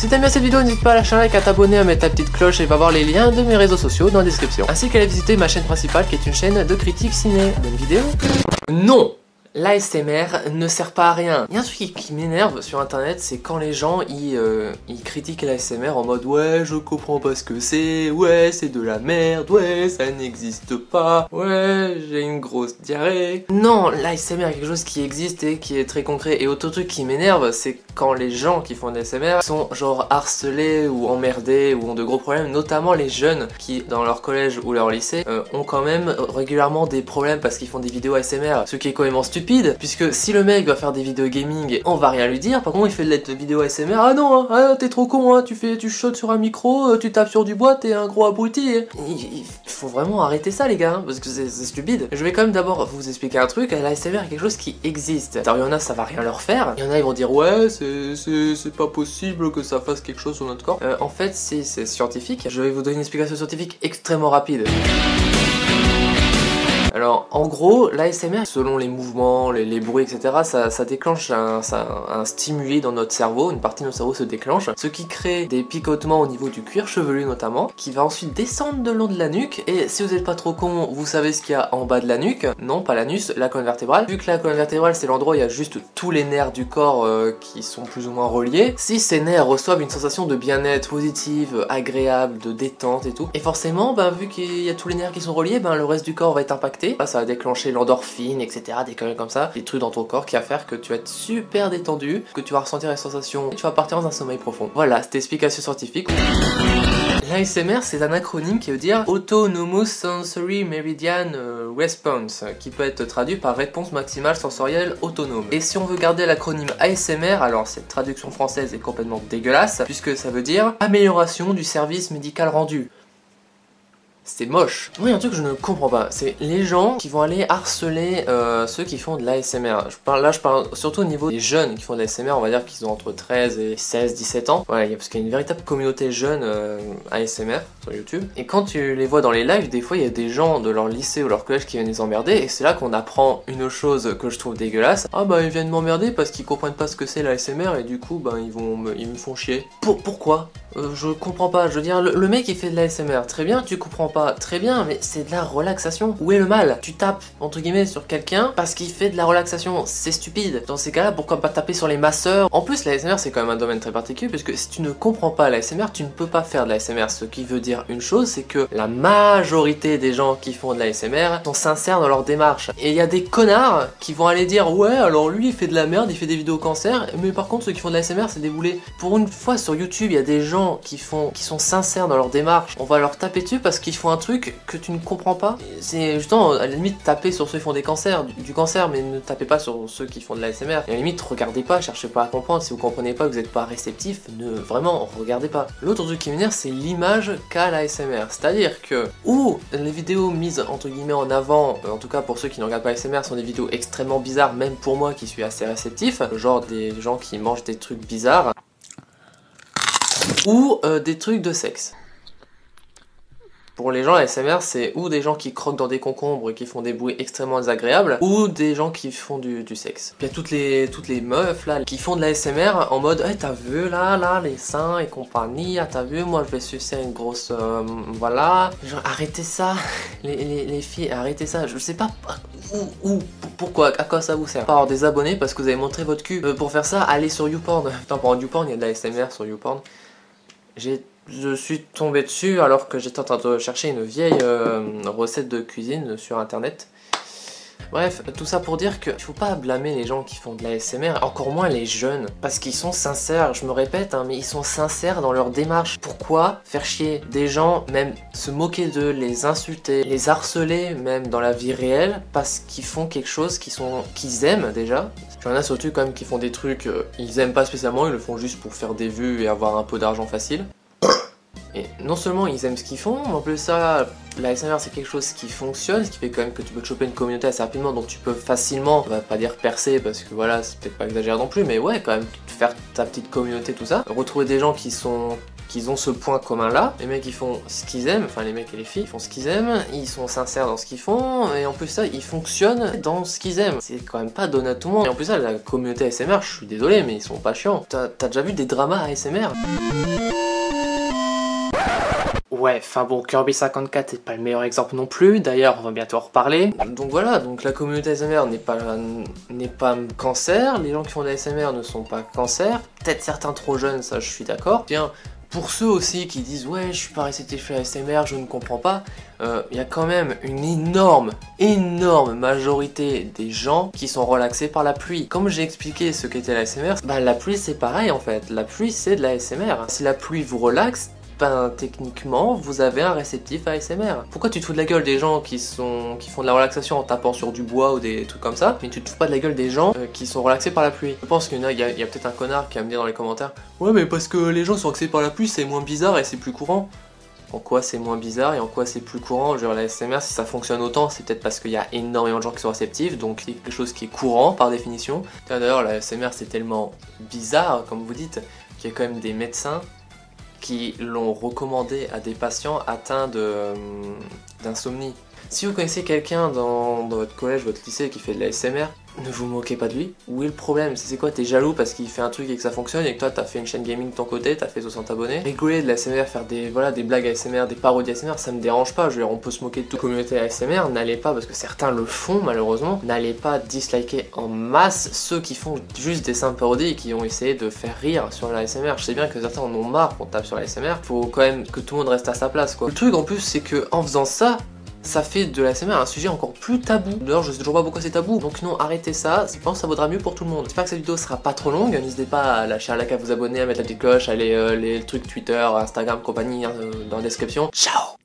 Si t'aimes bien cette vidéo, n'hésite pas à lâcher un like, à t'abonner, à mettre ta petite cloche et va voir les liens de mes réseaux sociaux dans la description. Ainsi qu'à aller visiter ma chaîne principale qui est une chaîne de critique ciné. Bonne vidéo. Non, l'ASMR ne sert pas à rien. Il y a un truc qui m'énerve sur internet, c'est quand les gens ils critiquent l'ASMR en mode ouais je comprends pas ce que c'est, ouais c'est de la merde, ouais ça n'existe pas, ouais j'ai une grosse diarrhée. Non, l'ASMR est quelque chose qui existe et qui est très concret. Et autre truc qui m'énerve, c'est quand les gens qui font de l'ASMR sont genre harcelés ou emmerdés ou ont de gros problèmes, notamment les jeunes qui dans leur collège ou leur lycée ont quand même régulièrement des problèmes parce qu'ils font des vidéos ASMR, ce qui est complètement stupide, puisque si le mec va faire des vidéos gaming, on va rien lui dire. Par contre il fait de la vidéo ASMR, ah non, hein, t'es trop con, hein, tu chotes sur un micro, tu tapes sur du bois, t'es un gros abruti. Il faut vraiment arrêter ça les gars, hein, parce que c'est stupide. Je vais quand même d'abord vous expliquer un truc, l'ASMR est quelque chose qui existe. Alors il y en a ça va rien leur faire, il y en a ils vont dire ouais c'est pas possible que ça fasse quelque chose sur notre corps. En fait si c'est scientifique, je vais vous donner une explication scientifique extrêmement rapide. Alors en gros, l'ASMR, selon les mouvements, les bruits, etc., ça déclenche un stimuli dans notre cerveau, une partie de notre cerveau se déclenche, ce qui crée des picotements au niveau du cuir chevelu notamment, qui va ensuite descendre le long de la nuque, et si vous n'êtes pas trop con, vous savez ce qu'il y a en bas de la nuque, non pas l'anus, la colonne vertébrale, vu que la colonne vertébrale c'est l'endroit où il y a juste tous les nerfs du corps qui sont plus ou moins reliés, si ces nerfs reçoivent une sensation de bien-être positive, agréable, de détente et tout, et forcément, vu qu'il y a tous les nerfs qui sont reliés, le reste du corps va être impacté. Ça va déclencher l'endorphine, etc. Des conneries comme ça, des trucs dans ton corps qui va faire que tu vas être super détendu, que tu vas ressentir les sensations et tu vas partir dans un sommeil profond. Voilà, cette explication scientifique. L'ASMR c'est un acronyme qui veut dire Autonomous Sensory Meridian Response, qui peut être traduit par réponse maximale sensorielle autonome. Et si on veut garder l'acronyme ASMR, alors cette traduction française est complètement dégueulasse, puisque ça veut dire amélioration du service médical rendu. C'est moche. Moi, il y a un truc que je ne comprends pas, c'est les gens qui vont aller harceler ceux qui font de l'ASMR. Je parle surtout au niveau des jeunes qui font de l'ASMR, on va dire qu'ils ont entre 13 et 16, 17 ans. Voilà, parce qu'il y a une véritable communauté jeune ASMR sur YouTube. Et quand tu les vois dans les lives, des fois, il y a des gens de leur lycée ou leur collège qui viennent les emmerder, et c'est là qu'on apprend une chose que je trouve dégueulasse. Ah ils viennent m'emmerder parce qu'ils comprennent pas ce que c'est l'ASMR, et du coup, ils me font chier. Pourquoi je comprends pas, je veux dire, le mec il fait de l'ASMR, très bien, tu comprends pas, très bien, mais c'est de la relaxation. Où est le mal? Tu tapes, entre guillemets, sur quelqu'un parce qu'il fait de la relaxation, c'est stupide. Dans ces cas-là, pourquoi pas taper sur les masseurs? En plus, l'ASMR c'est quand même un domaine très particulier, puisque si tu ne comprends pas l'ASMR, tu ne peux pas faire de l'ASMR, ce qui veut dire une chose, c'est que la majorité des gens qui font de l'ASMR sont sincères dans leur démarche. Et il y a des connards qui vont aller dire, ouais, alors lui il fait de la merde, il fait des vidéos cancer, mais par contre ceux qui font de l'ASMR c'est des boulets. Pour une fois sur YouTube, il y a des gens qui sont sincères dans leur démarche, on va leur taper dessus parce qu'ils font un truc que tu ne comprends pas. C'est justement, à la limite, taper sur ceux qui font des cancers, du cancer, mais ne tapez pas sur ceux qui font de l'ASMR. Et à la limite, regardez pas, cherchez pas à comprendre. Si vous comprenez pas, que vous n'êtes pas réceptif, vraiment, regardez pas. L'autre truc qui m'énerve, c'est l'image qu'a l'ASMR. C'est-à-dire que, les vidéos mises entre guillemets en avant, en tout cas pour ceux qui ne regardent pas l'ASMR, sont des vidéos extrêmement bizarres, même pour moi qui suis assez réceptif, genre des gens qui mangent des trucs bizarres, ou des trucs de sexe. Pour les gens, ASMR, c'est ou des gens qui croquent dans des concombres et qui font des bruits extrêmement désagréables, ou des gens qui font du sexe. Puis il y a toutes les meufs là qui font de l'ASMR en mode hey, t'as vu là les seins et compagnie, ah t'as vu moi je vais sucer une grosse voilà. Genre arrêtez ça, les filles, arrêtez ça. Je sais pas pourquoi, à quoi ça vous sert. Pas avoir des abonnés parce que vous avez montré votre cul. Pour faire ça, allez sur YouPorn. Putain, pour YouPorn, il y a de l'ASMR sur YouPorn. Je suis tombé dessus alors que j'étais en train de chercher une vieille recette de cuisine sur internet. Bref, tout ça pour dire qu'il faut pas blâmer les gens qui font de l'ASMR, encore moins les jeunes, parce qu'ils sont sincères, je me répète, mais ils sont sincères dans leur démarche. Pourquoi faire chier des gens, même se moquer d'eux, les insulter, les harceler, même dans la vie réelle, parce qu'ils font quelque chose qu'ils aiment déjà. Il y en a surtout quand même qui font des trucs, ils aiment pas spécialement, ils le font juste pour faire des vues et avoir un peu d'argent facile. Et non seulement ils aiment ce qu'ils font, mais en plus ça, l'ASMR c'est quelque chose qui fonctionne, ce qui fait quand même que tu peux te choper une communauté assez rapidement, donc tu peux facilement, on va pas dire percer parce que voilà, c'est peut-être pas exagéré non plus, mais ouais, quand même faire ta petite communauté, tout ça. Retrouver des gens qui qu'ils ont ce point commun là. Les mecs ils font ce qu'ils aiment, enfin les mecs et les filles ils font ce qu'ils aiment, ils sont sincères dans ce qu'ils font, et en plus ça ils fonctionnent dans ce qu'ils aiment. C'est quand même pas donné à tout le monde. Et en plus ça, la communauté ASMR, je suis désolé mais ils sont pas chiants. T'as déjà vu des dramas ASMR? Ouais, enfin bon, Kirby 54 c'est pas le meilleur exemple non plus, d'ailleurs on va bientôt en reparler. Donc voilà, donc la communauté ASMR n'est pas cancer, les gens qui font de l'ASMR ne sont pas cancer, peut-être certains trop jeunes, ça je suis d'accord. Tiens, pour ceux aussi qui disent ouais je suis pas réceptif à l'ASMR, je ne comprends pas, il y a quand même une énorme majorité des gens qui sont relaxés par la pluie. Comme j'ai expliqué ce qu'était l'ASMR, bah la pluie c'est pareil en fait, la pluie c'est de l'ASMR. Si la pluie vous relaxe, ben, techniquement, vous avez un réceptif ASMR. Pourquoi tu te fous de la gueule des gens qui font de la relaxation en tapant sur du bois ou des trucs comme ça, mais tu te fous pas de la gueule des gens qui sont relaxés par la pluie? Je pense qu'il y a peut-être un connard qui va me dire dans les commentaires ouais mais parce que les gens sont relaxés par la pluie, c'est moins bizarre et c'est plus courant. En quoi c'est moins bizarre et en quoi c'est plus courant? Genre la ASMR, si ça fonctionne autant, c'est peut-être parce qu'il y a énormément de gens qui sont réceptifs, donc c'est quelque chose qui est courant par définition. D'ailleurs la ASMR c'est tellement bizarre, comme vous dites, qu'il y a quand même des médecins qui l'ont recommandé à des patients atteints d'insomnie. Si vous connaissez quelqu'un dans votre collège, votre lycée qui fait de l'ASMR, ne vous moquez pas de lui. Où est le problème? C'est quoi? T'es jaloux parce qu'il fait un truc et que ça fonctionne et que toi t'as fait une chaîne gaming de ton côté, t'as fait 60 abonnés. Rigoler de l'ASMR, faire des blagues ASMR, des parodies ASMR, ça me dérange pas. Je veux dire, on peut se moquer de toute communauté ASMR, n'allez pas, parce que certains le font malheureusement, n'allez pas disliker en masse ceux qui font juste des simples parodies et qui ont essayé de faire rire sur l'ASMR. Je sais bien que certains en ont marre qu'on tape sur l'ASMR, faut quand même que tout le monde reste à sa place quoi. Le truc en plus c'est que en faisant ça, ça fait de l'ASMR un sujet encore plus tabou. D'ailleurs je sais toujours pas pourquoi c'est tabou, donc non, arrêtez ça, je pense que ça vaudra mieux pour tout le monde. J'espère que cette vidéo sera pas trop longue, n'hésitez pas à lâcher un like, à vous abonner, à mettre la petite cloche, à les trucs Twitter, Instagram, compagnie dans la description. Ciao!